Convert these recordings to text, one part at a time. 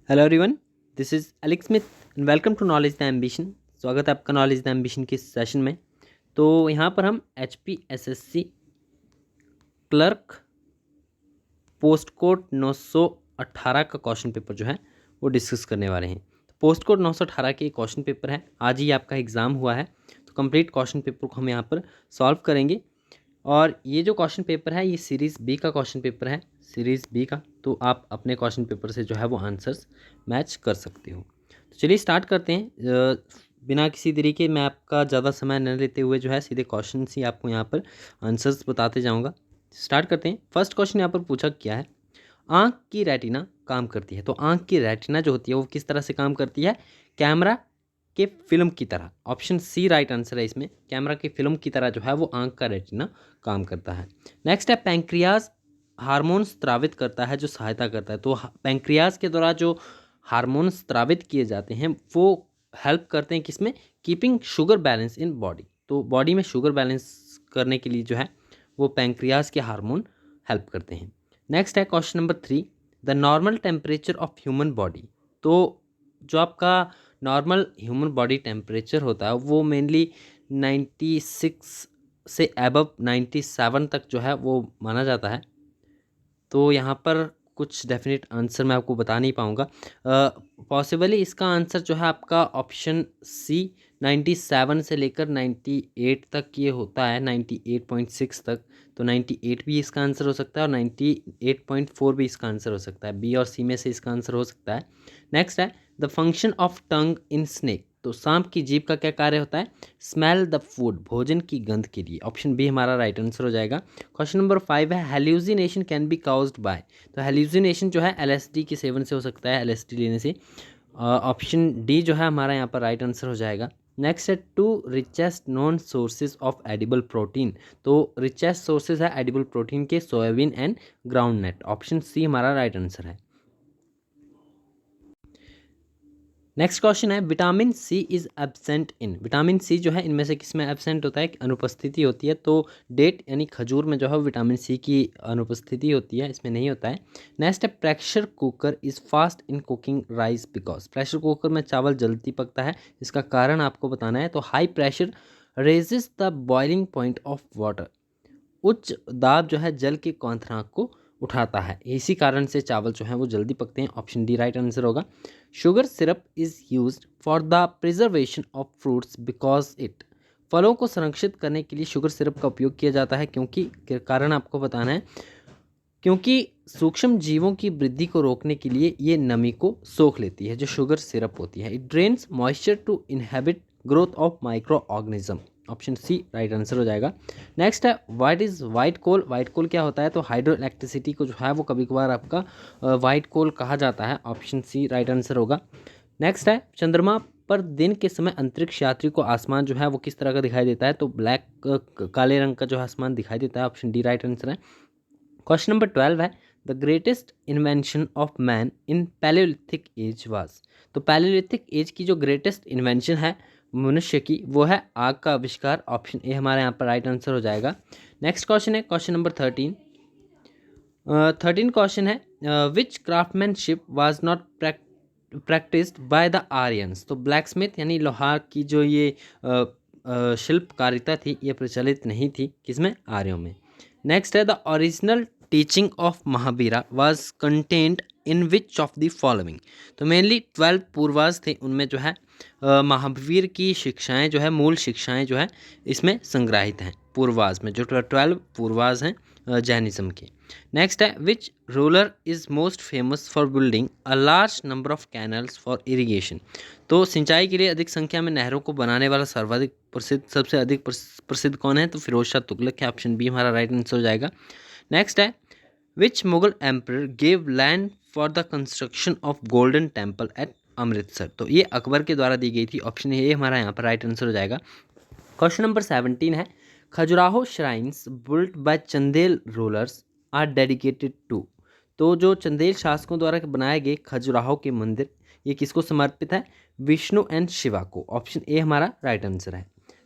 Hello everyone, this is Alex Smith and welcome to knowledge the ambition. स्वागत है आपका knowledge the ambition के session में। तो यहाँ पर हम HPSSC क्लर्क पोस्ट कोड 918 का क्वेश्चन पेपर जो है वो डिस्कस करने वाले हैं। तो पोस्ट कोड 918 के क्वेश्चन पेपर है, आज ही आपका एग्ज़ाम हुआ है, तो कंप्लीट क्वेश्चन पेपर को हम यहाँ पर सॉल्व करेंगे। और ये जो क्वेश्चन पेपर है ये सीरीज़ बी का क्वेश्चन पेपर है, सीरीज़ बी का। तो आप अपने क्वेश्चन पेपर से जो है वो आंसर्स मैच कर सकते हो। तो चलिए स्टार्ट करते हैं। बिना किसी तरीके मैं आपका ज़्यादा समय न लेते हुए जो है सीधे क्वेश्चन ही आपको यहाँ पर आंसर्स बताते जाऊँगा। स्टार्ट करते हैं। फर्स्ट क्वेश्चन यहाँ पर पूछा क्या है, आँख की रेटिना काम करती है। तो आँख की रेटिना जो होती है वो किस तरह से काम करती है, कैमरा के फिल्म की तरह। ऑप्शन सी राइट आंसर है इसमें, कैमरा की फिल्म की तरह जो है वो आँख का रेटिना काम करता है। नेक्स्ट है पैंक्रियाज हार्मोन्स स्रावित करता है जो सहायता करता है। तो पैंक्रियाज के द्वारा जो हार्मोन्स स्रावित किए जाते हैं वो हेल्प करते हैं किसमें, keeping sugar balance in body. तो बॉडी में शुगर बैलेंस करने के लिए जो है वो पैंक्रियाज के हार्मोन हेल्प करते हैं। नेक्स्ट है question number 3, the normal temperature of human body. तो जो आपका नॉर्मल ह्यूमन बॉडी टेम्परेचर होता है वो मेनली 96 से अबव 97 तक जो है वो माना जाता है। तो यहाँ पर कुछ डेफिनेट आंसर मैं आपको बता नहीं पाऊँगा। पॉसिबली इसका आंसर जो है आपका ऑप्शन सी 97 से लेकर 98 तक ये होता है, 98.6 तक। तो 98 भी इसका आंसर हो सकता है और 98.4 भी इसका आंसर हो सकता है। बी और सी में से इसका आंसर हो सकता है। नेक्स्ट है the function of tongue in snake. तो सांप की जीभ का क्या कार्य होता है, स्मेल द फूड, भोजन की गंध के लिए। ऑप्शन बी हमारा राइट आंसर हो जाएगा। क्वेश्चन नंबर 5 है hallucination can be caused bye. तो हेल्यूसिनेशन जो है LSD के सेवन से हो सकता है, LSD लेने से। ऑप्शन डी जो है हमारा यहाँ पर राइट आंसर हो जाएगा। नेक्स्ट है two richest known sources of edible protein. तो रिचेस्ट सोर्सेज है एडिबल प्रोटीन के soybean and groundnut. Option C हमारा राइट आंसर है। नेक्स्ट क्वेश्चन है vitamin C is absent in. Vitamin C जो है इनमें से किस में एब्सेंट होता है, अनुपस्थिति होती है। तो डेट यानी खजूर में जो है विटामिन सी की अनुपस्थिति होती है, इसमें नहीं होता है। नेक्स्ट है pressure cooker is fast in cooking rice because. Pressure cooker में चावल जल्दी पकता है, इसका कारण आपको बताना है। तो high pressure raises the boiling point of water. उच्च दाब जो है जल के क्वथनांक को उठाता है, इसी कारण से चावल जो है वो जल्दी पकते हैं। ऑप्शन डी राइट आंसर होगा। Sugar syrup is used for the preservation of fruits because it. फलों को संरक्षित करने के लिए शुगर सिरप का उपयोग किया जाता है, क्योंकि कारण आपको बताना है, क्योंकि सूक्ष्म जीवों की वृद्धि को रोकने के लिए ये नमी को सोख लेती है जो शुगर सिरप होती है। It drains moisture to inhibit growth of micro organism. Option C right answer हो जाएगा। नेक्स्ट है what is white coal. White coal क्या होता है, तो हाइड्रो इलेक्ट्रिसिटी को जो है वो कभी कभार आपका वाइट कोल कहा जाता है। ऑप्शन सी राइट आंसर होगा। नेक्स्ट है चंद्रमा पर दिन के समय अंतरिक्ष यात्री को आसमान जो है वो किस तरह का दिखाई देता है, तो ब्लैक काले रंग का जो आसमान दिखाई देता है। ऑप्शन डी राइट आंसर है। क्वेश्चन नंबर 12 है the greatest invention of man in palaeolithic age was. तो पैलियोलिथिक एज की जो ग्रेटेस्ट इन्वेंशन है मनुष्य की वो है आग का आविष्कार। ऑप्शन ए हमारे यहाँ पर राइट आंसर हो जाएगा। नेक्स्ट क्वेश्चन है क्वेश्चन नंबर 13। 13 क्वेश्चन है which craftsmanship was not practised by the Aryans. तो ब्लैक स्मिथ यानी लोहार की जो ये शिल्पकारिता थी ये प्रचलित नहीं थी, किसमें, आर्यों में। नेक्स्ट है the original teaching of Mahavira was content in which of the following. तो मेनली 12 पूर्वाज थे, उनमें जो है महावीर की शिक्षाएं जो है, मूल शिक्षाएं जो है इसमें संग्रहित हैं पूर्वाज में, जो 12 पूर्वाज हैं जैनिज्म के। नेक्स्ट है which ruler is most famous for building a large number of canals for irrigation. तो सिंचाई के लिए अधिक संख्या में नहरों को बनाने वाला सर्वाधिक प्रसिद्ध, सबसे अधिक प्रसिद्ध कौन है, तो फिरोज शाह तुगलक है। ऑप्शन बी हमारा राइट आंसर हो जाएगा। नेक्स्ट है which Mughal emperor gave land for the construction of Golden Temple at Amritsar. तो ये अकबर के द्वारा दी गई थी। ऑप्शन ए हमारा यहाँ पर राइट आंसर हो जाएगा। क्वेश्चन नंबर 17 है Khajuraho shrines built by Chandel rulers are dedicated to. तो जो चंदेल शासकों द्वारा बनाए गए खजुराहो के मंदिर ये किसको समर्पित है, विष्णु एंड शिवा को। ऑप्शन ए हमारा राइट आंसर है।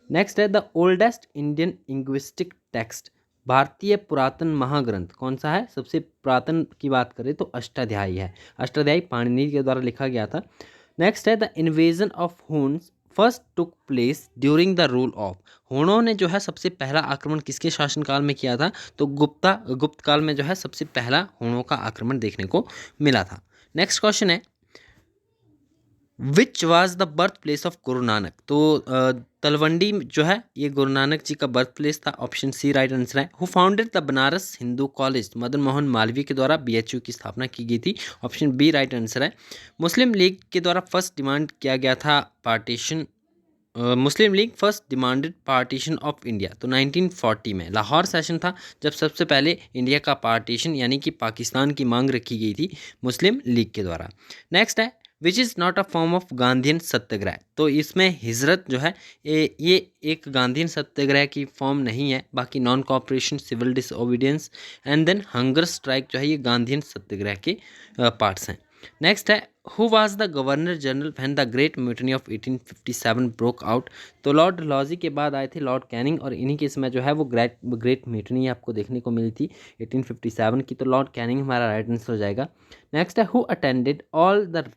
नेक्स्ट है the oldest Indian linguistic text भारतीय पुरातन महाग्रंथ कौन सा है? सबसे पुरातन की बात करें तो अष्टाध्यायी है। अष्टाध्यायी पाणिनि के द्वारा लिखा गया था। नेक्स्ट है the invasion of Huns first took place during the rule of. हुणों ने जो है सबसे पहला आक्रमण किसके शासनकाल में किया था? तो गुप्त काल में जो है सबसे पहला हुणों का आक्रमण देखने को मिला था। नेक्स्ट क्वेश्चन है which was the birth place of Guru Nanak. तो तलवंडी जो है ये गुरु नानक जी का बर्थ प्लेस था। ऑप्शन सी राइट आंसर है। Who founded the Banaras Hindu college. Madan Mohan Malviya के द्वारा BHU की स्थापना की गई थी। ऑप्शन बी राइट आंसर है। मुस्लिम लीग के द्वारा फर्स्ट डिमांड किया गया था partition. Muslim league first demanded partition of India. तो 1940 में लाहौर सेशन था जब सबसे पहले इंडिया का पार्टीशन यानी कि पाकिस्तान की मांग रखी गई थी मुस्लिम लीग के द्वारा। नेक्स्ट है which is not a form of Gandhian satyagraha. तो इसमें हिजरत जो है ये एक गांधीयन सत्याग्रह की फॉर्म नहीं है। बाकी non cooperation, civil disobedience and then hunger strike जो है ये गांधीयन सत्याग्रह के पार्ट्स हैं। नेक्स्ट है who was the governor general when the great mutiny of 1857 broke out. तो लॉर्ड डलहौजी के बाद आए थे लॉर्ड कैनिंग और इन्हीं के समय जो है वो ग्रेट म्यूटनी आपको देखने को मिली थी 1857 की। तो लॉर्ड कैनिंग हमारा राइट आंसर हो जाएगा। नेक्स्ट है who attended all the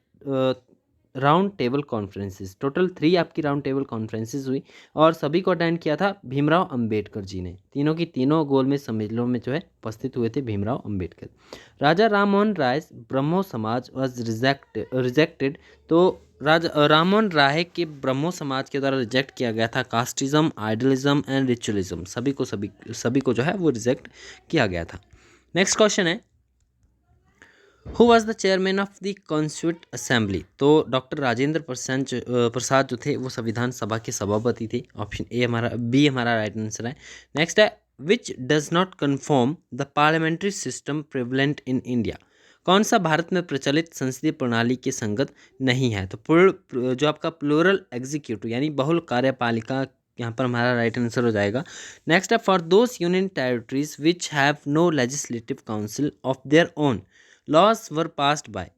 round table conferences. Total 3 आपकी राउंड टेबल कॉन्फ्रेंसेस हुई और सभी को अटेंड किया था भीमराव अंबेडकर जी ने। तीनों की तीनों गोलमेज सम्मेलनों में जो है उपस्थित हुए थे भीमराव अंबेडकर। राजा राम मोहन राय ब्रह्मो समाज वॉज रिजेक्टेड। तो राजा राम मोहन राय के ब्रह्मो समाज के द्वारा रिजेक्ट किया गया था कास्टिज्म, आइडलिज्म एंड रिचुअलिज्म। सभी को जो है वो रिजेक्ट किया गया था। नेक्स्ट क्वेश्चन है who was the chairman of the constitute assembly. तो डॉक्टर राजेंद्र प्रसाद जो थे वो संविधान सभा के सभापति थे। ऑप्शन बी हमारा राइट आंसर है। नेक्स्ट है which does not confirm the parliamentary system prevalent in India. कौन सा भारत में प्रचलित संसदीय प्रणाली के संगत नहीं है? तो जो आपका प्लूरल एग्जीक्यूटिव यानी बहुल कार्यपालिका यहाँ पर हमारा राइट आंसर हो जाएगा। नेक्स्ट है for those union territories which have no legislative council of their own laws were passed by.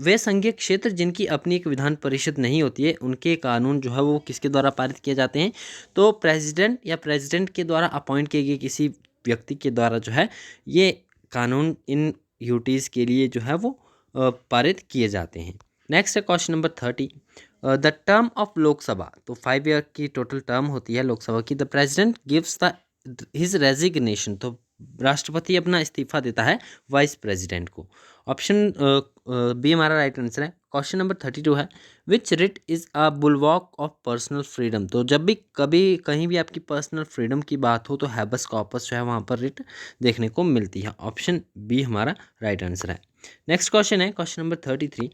वे संघीय क्षेत्र जिनकी अपनी एक विधान परिषद नहीं होती है उनके कानून जो है वो किसके द्वारा पारित किए जाते हैं? तो प्रेसिडेंट के द्वारा अपॉइंट किए गए किसी व्यक्ति के द्वारा जो है ये कानून इन यूटीज़ के लिए जो है वो पारित किए जाते हैं। नेक्स्ट है question number 30 the term of Lok Sabha. तो 5 ईयर की टोटल टर्म होती है लोकसभा की। The president gives the his resignation. तो राष्ट्रपति अपना इस्तीफा देता है वाइस प्रेसिडेंट को। ऑप्शन बी हमारा राइट आंसर है। क्वेश्चन नंबर 32 है which writ is a bulwark of personal freedom. तो जब भी कभी कहीं भी आपकी पर्सनल फ्रीडम की बात हो तो हैबस कॉर्पस जो है वहाँ पर रिट देखने को मिलती है। ऑप्शन बी हमारा राइट आंसर है। नेक्स्ट क्वेश्चन है question number 33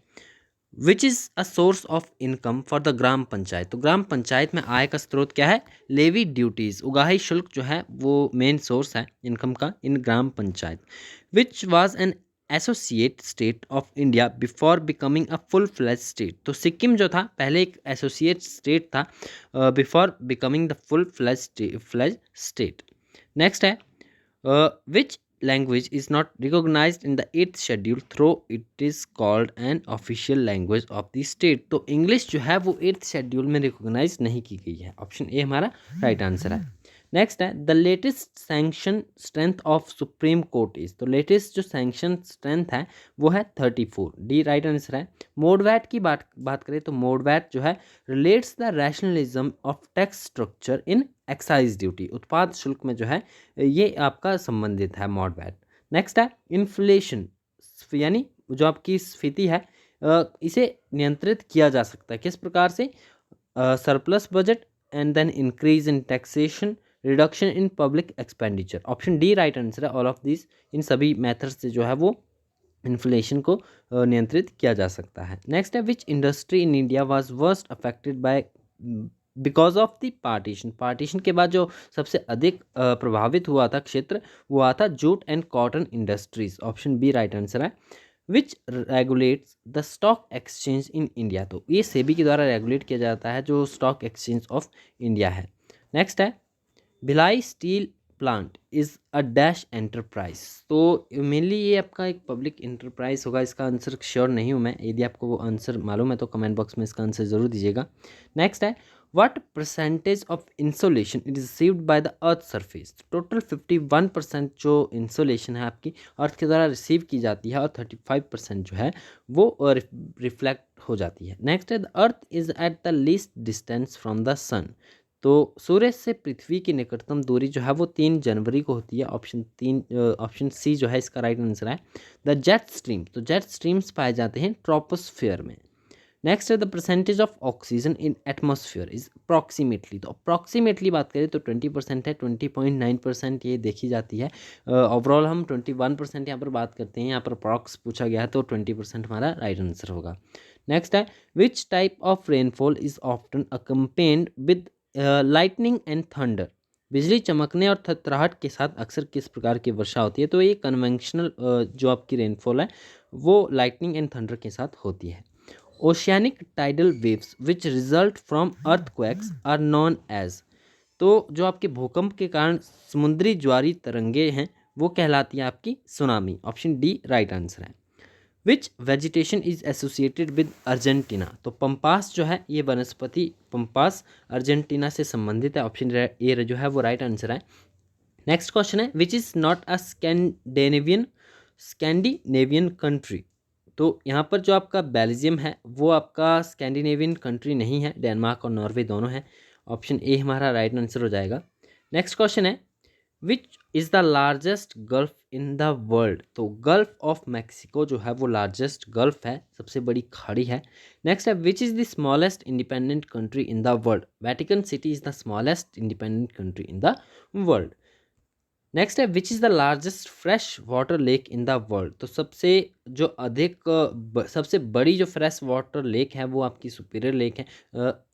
which is a source of income for the gram panchayat. तो ग्राम पंचायत में आय का स्रोत क्या है? लेवी ड्यूटीज़, उगाही शुल्क जो है वो मेन सोर्स है इनकम का in gram panchayat. Which was an associate state of India before becoming a full fledged state. तो सिक्किम जो था पहले एक एसोसिएट स्टेट था before becoming the full fledged state. Next है which language is not recognized in the 8th schedule through it is called an official language of the state। तो English जो है वो 8th शेड्यूल में recognise नहीं की गई है। ऑप्शन ए हमारा राइट आंसर है। नेक्स्ट है the latest sanction strength of supreme court is. तो लेटेस्ट जो सैंक्शन स्ट्रेंथ है वो है 34। डी राइट आंसर है। मोडवैट की बात करें तो मोडवैट जो है relates the rationalism of tax structure in excise duty. उत्पाद शुल्क में जो है ये आपका संबंधित है मोडवैट। नेक्स्ट है इन्फ्लेशन यानी जो आपकी स्फीति है इसे नियंत्रित किया जा सकता है किस प्रकार से? Surplus budget and then increase in taxation, reduction in public expenditure. Option D right answer है। ऑल ऑफ दिस इन सभी मेथड्स से जो है वो इन्फ्लेशन को नियंत्रित किया जा सकता है। नेक्स्ट है विच industry in India was worst affected by because of the partition के बाद जो सबसे अधिक प्रभावित हुआ था क्षेत्र वो हुआ था jute and cotton industries. Option B right answer है। Which regulates the stock exchange in India. तो ये सेबी के द्वारा रेगुलेट किया जाता है जो स्टॉक एक्सचेंज ऑफ इंडिया है। नेक्स्ट है Bhilai steel plant is a dash enterprise. तो मेनली ये आपका एक पब्लिक एंटरप्राइज होगा। इसका आंसर श्योर नहीं हूँ मैं। यदि आपको वो आंसर मालूम है तो कमेंट बॉक्स में इसका आंसर ज़रूर दीजिएगा। नेक्स्ट है what percentage of insolation is received by the earth surface. Total 51% जो इंसोलेशन है आपकी अर्थ के द्वारा रिसीव की जाती है और 35% जो है वो रिफ्लेक्ट हो जाती है। नेक्स्ट है the earth is at the least distance from the sun. तो सूर्य से पृथ्वी की निकटतम दूरी जो है वो 3 जनवरी को होती है। ऑप्शन सी जो है इसका राइट आंसर है। द जेट स्ट्रीम, तो जेट स्ट्रीम्स पाए जाते हैं ट्रोपोस्फियर में। नेक्स्ट है the percentage of oxygen in atmosphere is approximately. तो अप्रॉक्सीमेटली बात करें तो 20% है, 20.9% ये देखी जाती है। ओवरऑल हम 21% यहाँ पर बात करते हैं, यहाँ पर अप्रॉक्स पूछा गया है तो 20% हमारा राइट आंसर होगा। नेक्स्ट है which type of rainfall is often accompanied with lightning and thunder. बिजली चमकने और थरथराहट के साथ अक्सर किस प्रकार की वर्षा होती है। तो ये कन्वेंशनल जो आपकी रेनफॉल है वो लाइटनिंग एंड थंडर के साथ होती है। Oceanic tidal waves which result from earthquakes are known as. तो जो आपके भूकंप के कारण समुद्री ज्वारी तरंगे हैं वो कहलाती है आपकी tsunami. Option D right answer है। Which vegetation is associated with Argentina. तो पंपास जो है ये वनस्पति पंपास अर्जेंटीना से संबंधित है। ऑप्शन ए जो है वो राइट आंसर है। नेक्स्ट क्वेश्चन है which is not a Scandinavian country. तो यहाँ पर जो आपका बेल्जियम है वो आपका स्कैंडिनेवियन कंट्री नहीं है, डेनमार्क और नॉर्वे दोनों है। ऑप्शन ए हमारा राइट आंसर हो जाएगा। नेक्स्ट क्वेश्चन है which is the largest gulf in the world. तो गल्फ ऑफ मैक्सिको जो है वो लार्जेस्ट गल्फ है, सबसे बड़ी खाड़ी है। नेक्स्ट है which is the smallest independent country in the world. Vatican City is the smallest independent country in the world. Next है which is the largest fresh water lake in the world. तो सबसे जो अधिक सबसे बड़ी जो fresh water lake है वो आपकी सुपीरियर लेक है।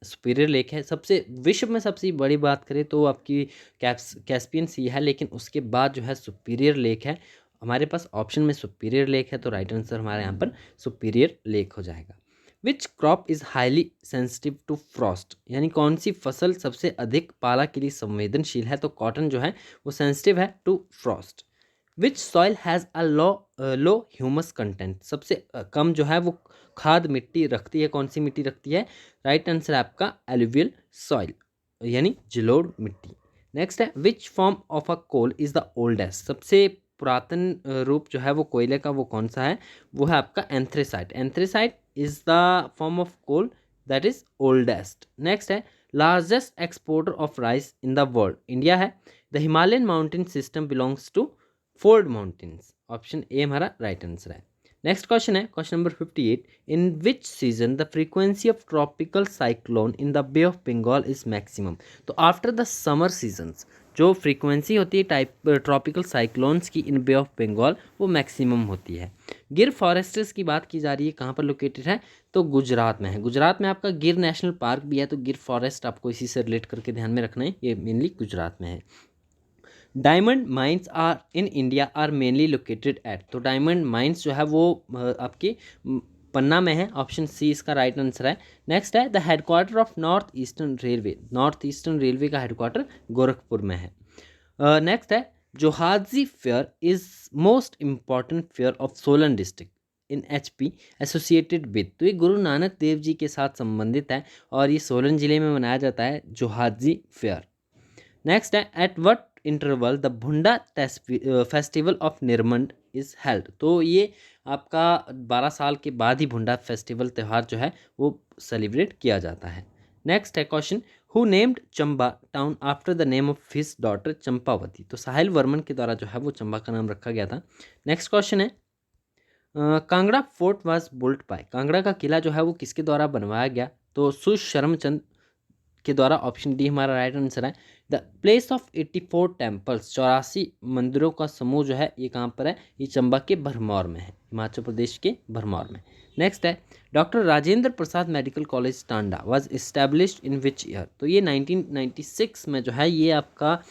सुपीरियर लेक है सबसे विश्व में सबसे बड़ी बात करें तो आपकी कैस्पियन सी है, लेकिन उसके बाद जो है सुपीरियर लेक है। हमारे पास ऑप्शन में सुपीरियर लेक है तो राइट आंसर हमारे यहाँ पर सुपीरियर लेक हो जाएगा। Which crop is highly sensitive to frost. यानी कौन सी फसल सबसे अधिक पाला के लिए संवेदनशील है। तो कॉटन जो है वो सेंसिटिव है to frost. Which soil has a low humus content. सबसे कम जो है वो खाद मिट्टी रखती है। कौन सी मिट्टी रखती है। राइट आंसर है आपका एलुवियल सॉइल यानी जलोढ़ मिट्टी। नेक्स्ट है which form of a coal is the oldest. सबसे पुरातन रूप जो है वो कोयले का वो कौन सा है। वो है आपका anthracite. Anthracite is the form of coal that is oldest. Next है largest exporter of rice in the world. India है। The Himalayan mountain system belongs to fold mountains. Option A हमारा राइट आंसर है। Next question है question number 58। In which season the frequency of tropical cyclone in the Bay of Bengal is maximum. तो after the summer seasons जो frequency होती है type tropical cyclones की इन बे of Bengal वो maximum होती है। गिर फॉरेस्ट्स की बात की जा रही है, कहाँ पर लोकेटेड है। तो गुजरात में है। गुजरात में आपका गिर नेशनल पार्क भी है, तो गिर फॉरेस्ट आपको इसी से रिलेट करके ध्यान में रखना है, ये मेनली गुजरात में है। Diamond mines are in India are mainly located at. तो डायमंड माइंस जो है वो आपकी पन्ना में है। ऑप्शन सी इसका राइट आंसर है। नेक्स्ट है the headquarter of north eastern railway. North eastern railway का हेडक्वार्टर गोरखपुर में है। नेक्स्ट है Johaji fair is most important fair of Solan district इन HP एसोसिएटेड विद। तो ये गुरु नानक देव जी के साथ संबंधित है और ये सोलन जिले में मनाया जाता है जोहाजी फेयर। नेक्स्ट है at what interval the Bhunda festival of Nirmand is held. तो ये आपका 12 साल के बाद ही भुंडा फेस्टिवल त्यौहार जो है वो सेलिब्रेट किया जाता है। नेक्स्ट है question who named Chamba town after the name of his daughter Champavati. तो साहिल वर्मन के द्वारा जो है वो चंबा का नाम रखा गया था। नेक्स्ट क्वेश्चन है Kangra fort was built by. Kangra का किला जो है वो किसके द्वारा बनवाया गया। तो सुशर्मचंद के द्वारा। ऑप्शन डी हमारा राइट आंसर है। द प्लेस ऑफ 84 टेम्पल्स 84 मंदिरों का समूह जो है ये कहाँ पर है। ये चंबा के भरमौर में है, हिमाचल प्रदेश के भरमौर में। नेक्स्ट है doctor Rajendra Prasad medical college Tanda was established in which year. तो ये 1996 में जो है ये आपका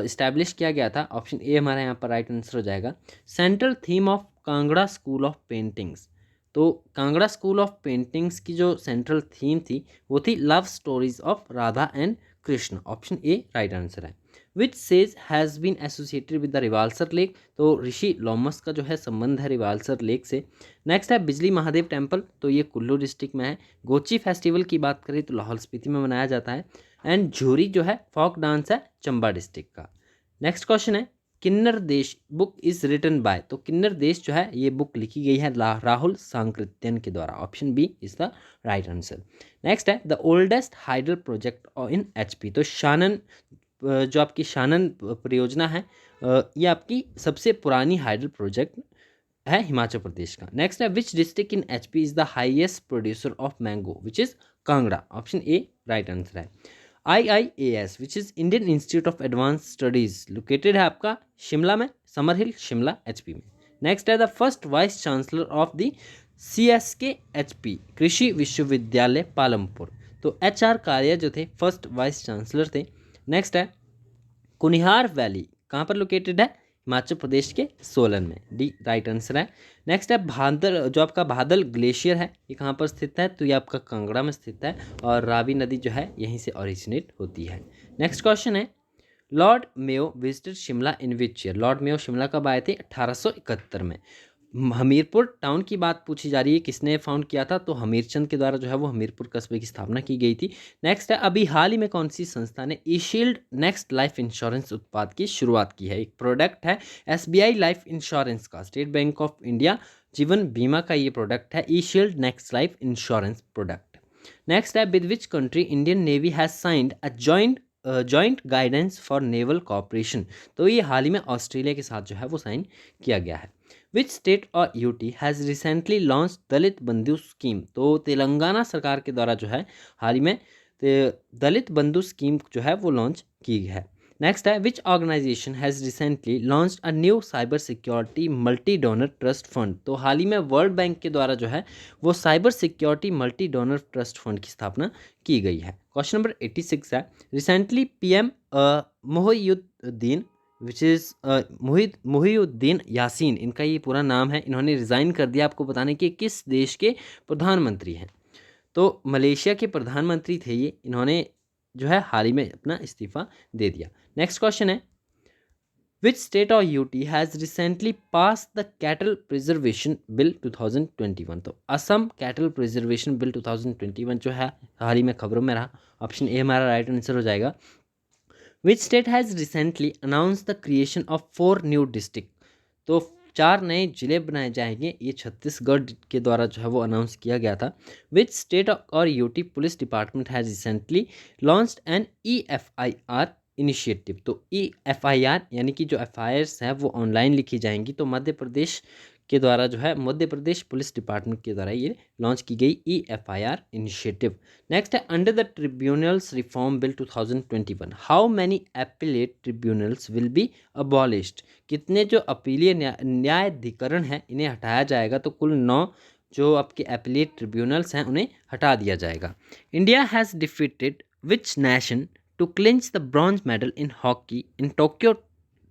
इस्टेब्लिश किया गया था। ऑप्शन ए हमारा यहाँ पर राइट आंसर हो जाएगा। Central theme of Kangra school of paintings. तो कांगड़ा स्कूल ऑफ पेंटिंग्स की जो सेंट्रल थीम थी वो थी love stories of Radha and Krishna. Option A right answer है। Which sage has been associated with the Rewalsar lake, तो ऋषि लोमस का जो है संबंध है रिवाल्सर लेक से। नेक्स्ट है बिजली महादेव टेम्पल, तो ये कुल्लू डिस्ट्रिक्ट में है। गोची फेस्टिवल की बात करें तो लाहौल स्पीति में मनाया जाता है। एंड झूरी जो है फोक डांस है चंबा डिस्ट्रिक्ट का। नेक्स्ट क्वेश्चन है किन्नर देश बुक इज रिटन बाय, तो किन्नर देश जो है ये बुक लिखी गई है राहुल सांकृत्यन के द्वारा। Option B is the right answer. Next है the oldest hydel project in HP, तो शानन जो आपकी शानन परियोजना है ये आपकी सबसे पुरानी हाइडल प्रोजेक्ट है हिमाचल प्रदेश का। नेक्स्ट है which district in HP is the highest producer of mango, which is Kangra. Option A right answer है। IIAS which is Indian institute of advance studies located है आपका शिमला में, समर हिल शिमला एचपी में। नेक्स्ट है the first vice chancellor of the CSK HP कृषि विश्वविद्यालय पालमपुर, तो HR कार्य जो थे फर्स्ट वाइस चांसलर थे। नेक्स्ट है कुनिहार वैली कहाँ पर लोकेटेड है, हिमाचल प्रदेश के सोलन में, डी राइट आंसर है। नेक्स्ट है भादल, जो आपका भादल ग्लेशियर है ये कहाँ पर स्थित है, तो ये आपका कांगड़ा में स्थित है और रावी नदी जो है यहीं से ओरिजिनेट होती है। नेक्स्ट क्वेश्चन है Lord Mayo visited Shimla in which year, Lord Mayo Shimla कब आए थे 1871 में। हमीरपुर टाउन की बात पूछी जा रही है किसने फाउंड किया था, तो हमीरचंद के द्वारा जो है वो हमीरपुर कस्बे की स्थापना की गई थी। नेक्स्ट है अभी हाल ही में कौन सी संस्था ने E shield next life insurance उत्पाद की शुरुआत की है। एक प्रोडक्ट है SBI लाइफ इंश्योरेंस का, स्टेट बैंक ऑफ इंडिया जीवन बीमा का ये प्रोडक्ट है E shield next life insurance product. Next है with which country Indian navy has signed a joint guidance for naval cooperation, तो ये हाल ही में ऑस्ट्रेलिया के साथ जो है वो साइन किया गया है। विच स्टेट और UT हैज़ रिसेंटली लॉन्च दलित बंधु स्कीम, तो तेलंगाना सरकार के द्वारा जो है हाल ही में दलित बंधु स्कीम जो है वो लॉन्च की है। नेक्स्ट है which organization has recently launch a new cyber security multi donor trust fund, तो हाल ही में वर्ल्ड बैंक के द्वारा जो है वो cyber security multi donor trust fund की स्थापना की गई है। क्वेश्चन नंबर 86 है recently PM Mohiuddin which is Mohiuddin Yasin, इनका ये पूरा नाम है, इन्होंने रिज़ाइन कर दिया। आपको बताने कि किस देश के प्रधानमंत्री हैं, तो मलेशिया के प्रधानमंत्री थे ये, इन्होंने जो है हाल ही में अपना इस्तीफा दे दिया। नेक्स्ट क्वेश्चन है विच स्टेट और UT has recently pass the cattle preservation bill 2021, तो असम कैटल प्रिजर्वेशन बिल 2021 जो है हाल ही में खबरों में रहा। ऑप्शन ए हमारा राइट आंसर हो जाएगा। Which state has recently announce the creation of 4 new district, तो 4 नए जिले बनाए जाएंगे, ये छत्तीसगढ़ के द्वारा जो है वो अनाउंस किया गया था। विच स्टेट और UT police department has recently launched N EFIR initiative, तो EFIR यानी कि जो FIRs हैं वो ऑनलाइन लिखी जाएंगी, तो मध्य प्रदेश के द्वारा जो है मध्य प्रदेश पुलिस डिपार्टमेंट के द्वारा ये लॉन्च की गई EFIR इनिशिएटिव। नेक्स्ट है under the tribunals reform bill 2021 how many appellate tribunals will be abolished, कितने जो अपीलीय न्यायाधिकरण हैं इन्हें हटाया जाएगा, तो कुल 9 जो आपके एपिलेट ट्रिब्यूनल्स हैं उन्हें हटा दिया जाएगा। India has defeated which nation to clinch the bronze medal in hockey in Tokyo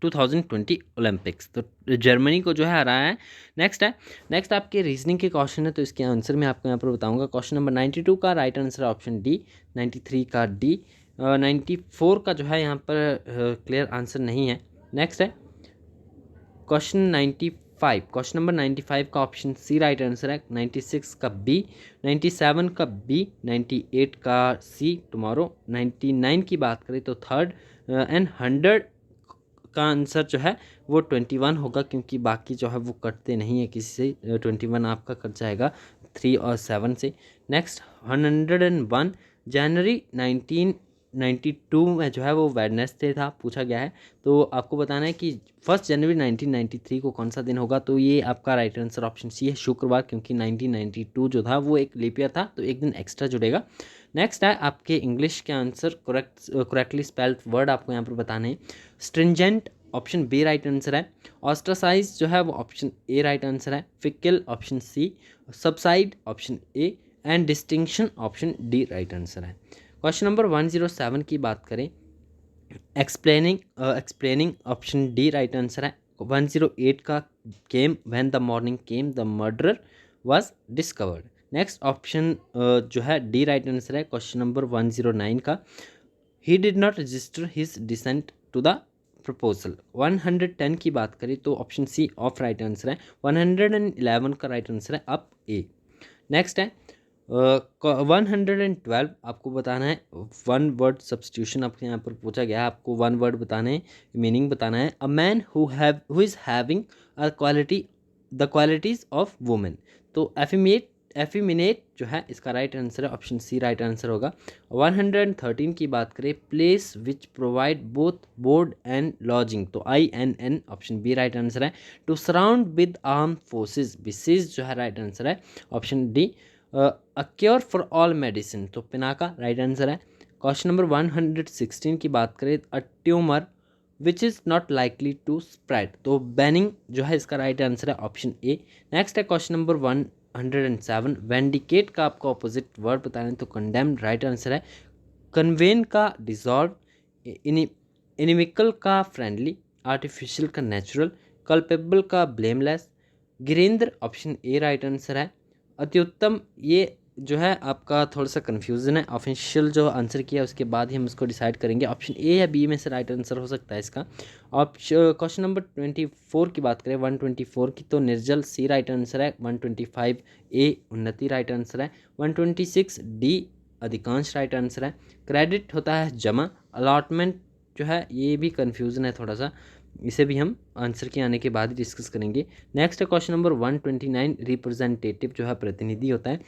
2020 Olympics, तो जर्मनी को जो है हराया है। नेक्स्ट आपके रीजनिंग के क्वेश्चन है, तो इसके आंसर मैं आपको यहाँ पर बताऊंगा। क्वेश्चन नंबर 92 का राइट आंसर ऑप्शन डी, 93 का डी, 94 का जो है यहाँ पर क्लियर आंसर नहीं है। नेक्स्ट है क्वेश्चन 95, क्वेश्चन नंबर 95 का ऑप्शन सी राइट आंसर है। 96 का बी, 97 का बी, 98 का सी टुमारो, 99 की बात करें तो थर्ड, एंड 100 का आंसर जो है वो 21 होगा, क्योंकि बाकी जो है वो कटते नहीं है किसी से। 21 आपका कट जाएगा 3 और 7 से। नेक्स्ट 101 जनवरी 1992 में जो है वो वेडनेसडे था, पूछा गया है, तो आपको बताना है कि 1 जनवरी 1993 को कौन सा दिन होगा, तो ये आपका राइट आंसर ऑप्शन सी है शुक्रवार, क्योंकि 1992 जो था वो एक लीप ईयर था, तो एक दिन एक्स्ट्रा जुड़ेगा। नेक्स्ट है आपके इंग्लिश के आंसर करेक्टली स्पेल्ड वर्ड आपको यहाँ पर बताने हैं। Stringent option B right answer है। ऑस्ट्रासाइज जो है वो ऑप्शन ए राइट आंसर है। Fickle option C, subside option A, and distinction option D right answer है। क्वेश्चन नंबर 107 की बात करें, explaining option D right answer है। 108 का came when the morning came the murderer was discovered. Next option जो है D right answer है। Question number 109 का he did not register his dissent to the proposal. 110 की बात करें तो option C of right answer है। 111 का राइट आंसर है अप ए। नेक्स्ट है 112, आपको बताना है वन वर्ड सब्सटीट्यूशन, आपके यहाँ पर पूछा गया है, आपको वन वर्ड बताना है, मीनिंग बताना है। A man who is having a quality the qualities of women. तो एफिमिनेट जो है इसका राइट आंसर है, ऑप्शन सी राइट आंसर होगा। 113 की बात करें, place which provide both board and lodging, तो INN option B right answer है। To surround with arm forces, besiege जो है राइट आंसर है, option D. A cure for all medicine, तो पिनाका राइट आंसर है। क्वेश्चन नंबर 116 की बात करें, a tumour which is not likely to spread, तो बैनिंग जो है इसका राइट आंसर है, ऑप्शन ए। नेक्स्ट है क्वेश्चन नंबर 107, वेंडिकेट का आपको ऑपोजिट वर्ड बताना है, तो कंडेम्ड राइट आंसर है। कन्वेन का डिजॉल्व, इनिमिकल का फ्रेंडली, आर्टिफिशियल का नेचुरल, कल्पेबल का blameless, Girendra option A right answer है। अत्युत्तम ये जो है आपका थोड़ा सा कन्फ्यूजन है, ऑफिशियल जो आंसर किया उसके बाद ही हम इसको डिसाइड करेंगे, ऑप्शन ए या बी में से राइट आंसर हो सकता है इसका। क्वेश्चन नंबर 24 की बात करें, 124 की, तो निर्जल सी राइट आंसर है। 125 ए उन्नति राइट आंसर है। 126 डी अधिकांश राइट आंसर है। क्रेडिट होता है जमा, अलॉटमेंट जो है ये भी कन्फ्यूजन है थोड़ा सा, इसे भी हम आंसर के आने के बाद ही डिस्कस करेंगे। नेक्स्ट है क्वेश्चन नंबर 129, रिप्रेजेंटेटिव जो है प्रतिनिधि होता है।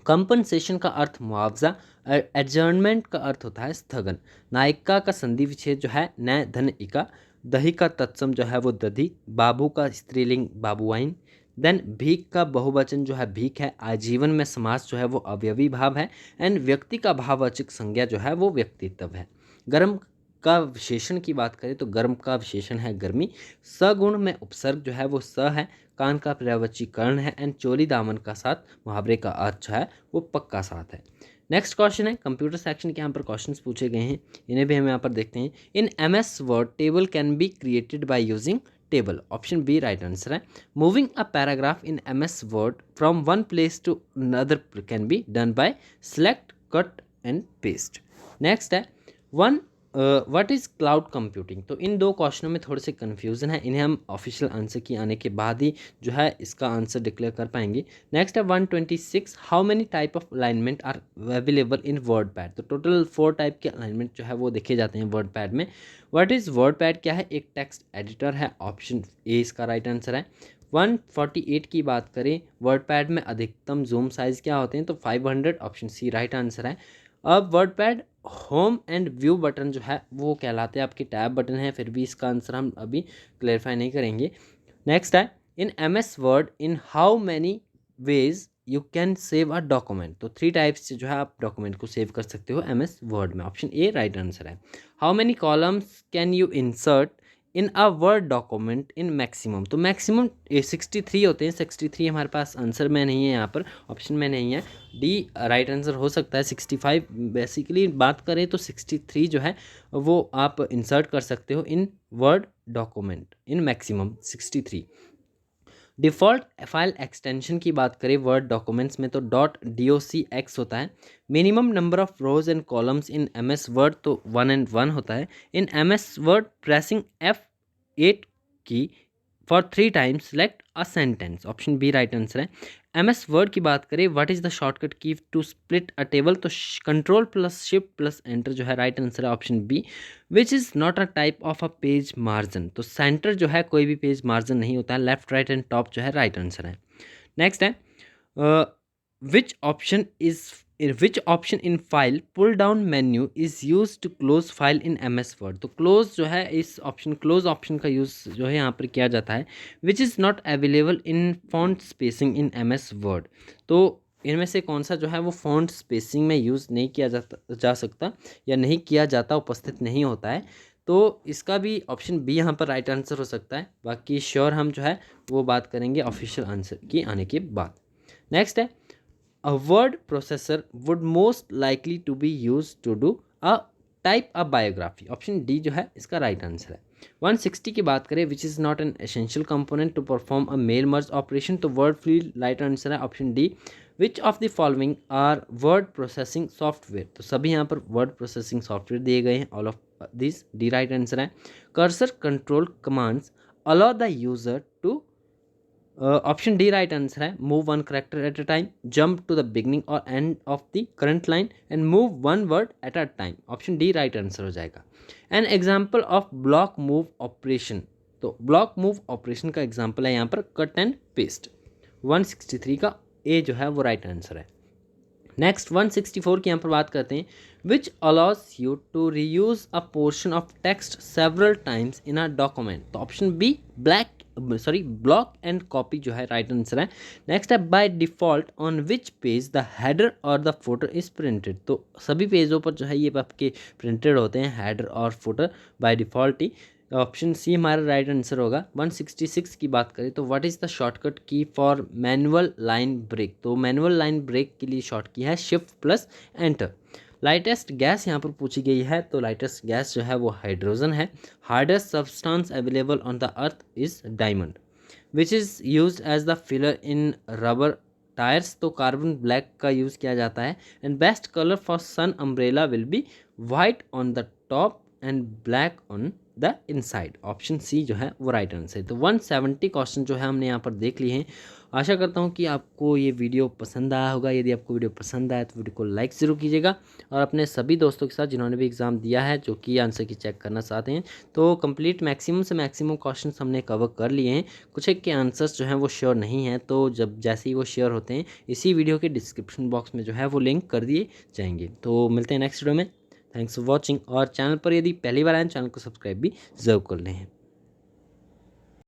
कंपनसेशन का अर्थ मुआवजा, एडजर्नमेंट का अर्थ होता है स्थगन। नायिका का संधि विच्छेद जो है न धन इका, दही का तत्सम जो है वो दधी, बाबू का स्त्रीलिंग बाबुआइन, देन भीख का बहुवचन जो है भीख है, आजीवन में समास जो है वो अवयवी भाव है, एंड व्यक्ति का भाववाचक संज्ञा जो है वो व्यक्तित्व है। गर्म का विशेषण की बात करें तो गर्म का विशेषण है गर्मी, सगुण में उपसर्ग जो है वो स है, कान का पर्यायवाचीकरण है, एंड चोली दामन का साथ मुहावरे का अर्थ है वो पक्का साथ है। नेक्स्ट क्वेश्चन है कंप्यूटर सेक्शन के, यहाँ पर क्वेश्चंस पूछे गए हैं, इन्हें भी हम यहाँ पर देखते हैं। In MS word table can be created by using table, option B right answer है। Moving a paragraph in MS word from one place to another can be done by select, cut and paste. Next है what is cloud computing, तो इन दो क्वेश्चनों में थोड़े से confusion है, इन्हें हम ऑफिशियल आंसर की आने के बाद ही जो है इसका आंसर डिक्लेयर कर पाएंगे। नेक्स्ट है 126, how many type of alignment are available in WordPad, तो टोटल 4 टाइप के अलाइनमेंट जो है वो देखे जाते हैं वर्ड पैड में। व्हाट इज़ वर्ड पैड क्या है, एक टेक्स्ट एडिटर है, ऑप्शन ए इसका राइट आंसर है। 148 की बात करें, वर्ड पैड में अधिकतम जूम साइज़ क्या होते हैं, तो 500, ऑप्शन सी राइट आंसर है। अब word pad home and view button जो है वो कहलाते हैं आपके टैब बटन है, फिर भी इसका आंसर हम अभी क्लेरिफाई नहीं करेंगे। नेक्स्ट है इन MS word in how many ways you can save a document, तो 3 टाइप्स से जो है आप डॉक्यूमेंट को सेव कर सकते हो MS वर्ड में, ऑप्शन ए राइट आंसर है। How many columns can you insert in a word document in maximum, तो मैक्सिमम 63 होते हैं, 63 हमारे पास आंसर में नहीं है, यहाँ पर ऑप्शन में नहीं है, डी राइट आंसर हो सकता है। 65 बेसिकली बात करें तो 63 जो है वो आप इंसर्ट कर सकते हो in word document in maximum 63। Default file extension की बात करें वर्ड डॉक्यूमेंट्स में तो .docx होता है। Minimum number of rose and columns in MS Word तो 1 and 1 होता है। इन MS word pressing F8 key for 3 times select a sentence, option B right answer है। MS वर्ड की बात करें, what is the shortcut key to split a table, तो control plus shift plus enter जो है right answer है, option B. Which is not a type of a page margin, तो centre जो है कोई भी पेज मार्जिन नहीं होता है, लेफ्ट राइट एंड टॉप जो है राइट आंसर है। नेक्स्ट है which option in file pull down menu is use to close file in MS Word, तो क्लोज जो है इस ऑप्शन क्लोज ऑप्शन का यूज़ जो है यहाँ पर किया जाता है। Which is not available in font spacing in MS Word, तो इनमें से कौन सा जो है वो फॉन्ट स्पेसिंग में यूज़ नहीं किया जा सकता या नहीं किया जाता, उपस्थित नहीं होता है, तो इसका भी ऑप्शन बी यहाँ पर राइट आंसर हो सकता है। बाकी श्योर हम जो है वो बात करेंगे ऑफिशियल आंसर की आने के बाद। नेक्स्ट है a word processor would most likely to be use to do a type a biography, option D जो है इसका राइट आंसर है। 160 की बात करें, which is not an essential component to perform a mail merge operation, तो word field right answer है, option D. Which of the following are word processing software, तो सभी यहाँ पर वर्ड प्रोसेसिंग सॉफ्टवेयर दिए गए हैं, all of this D right answer है। Cursor control commands allow the user to, option D right answer है, move one character at a time, jump to the beginning और end of the current line and move one word at a time. Option D right answer हो जाएगा। An example of block move operation, तो block move operation का example है यहाँ पर cut and paste. 163 का ए जो है वो राइट आंसर है। नेक्स्ट 164 की यहाँ पर बात करते हैं, which allows you to reuse a portion of text several times in a document. तो option B block and copy जो है राइट आंसर है। नेक्स्ट है, by default on which page the header और द फुटर इज प्रिंटेड। तो सभी पेजों पर जो है ये आपके प्रिंटेड होते हैं हेडर और फुटर बाय डिफॉल्ट ही। ऑप्शन सी हमारा राइट आंसर होगा। 166 की बात करें तो what is the shortcut key for manual line break. तो मैनुअल लाइन ब्रेक के लिए शॉर्ट की है shift plus enter. Lightest gas यहाँ पर पूछी गई है, तो लाइटेस्ट गैस जो है वो हाइड्रोजन है। Hardest substance available on the earth is diamond. Which is use as the filler in rubber tyres. तो कार्बन ब्लैक का यूज़ किया जाता है। And best colour for sun umbrella will be white on the top and black on the inside. Option C जो है वो right answer है। तो 170 क्वेश्चन जो है हमने यहाँ पर देख लिए हैं। आशा करता हूँ कि आपको ये वीडियो पसंद आया होगा। यदि आपको वीडियो पसंद आया तो वीडियो को लाइक ज़रूर कीजिएगा और अपने सभी दोस्तों के साथ जिन्होंने भी एग्ज़ाम दिया है, जो कि आंसर की चेक करना चाहते हैं, तो कंप्लीट मैक्सिमम से मैक्सिमम क्वेश्चन हमने कवर कर लिए हैं। कुछ एक के आंसर्स जो हैं वो श्योर नहीं हैं, तो जब जैसे ही वो श्योर होते हैं इसी वीडियो के डिस्क्रिप्शन बॉक्स में जो है वो लिंक कर दिए जाएंगे। तो मिलते हैं नेक्स्ट वीडियो में। Thanks for watching. और चैनल पर यदि पहली बार आए चैनल को सब्सक्राइब भी ज़रूर कर लें।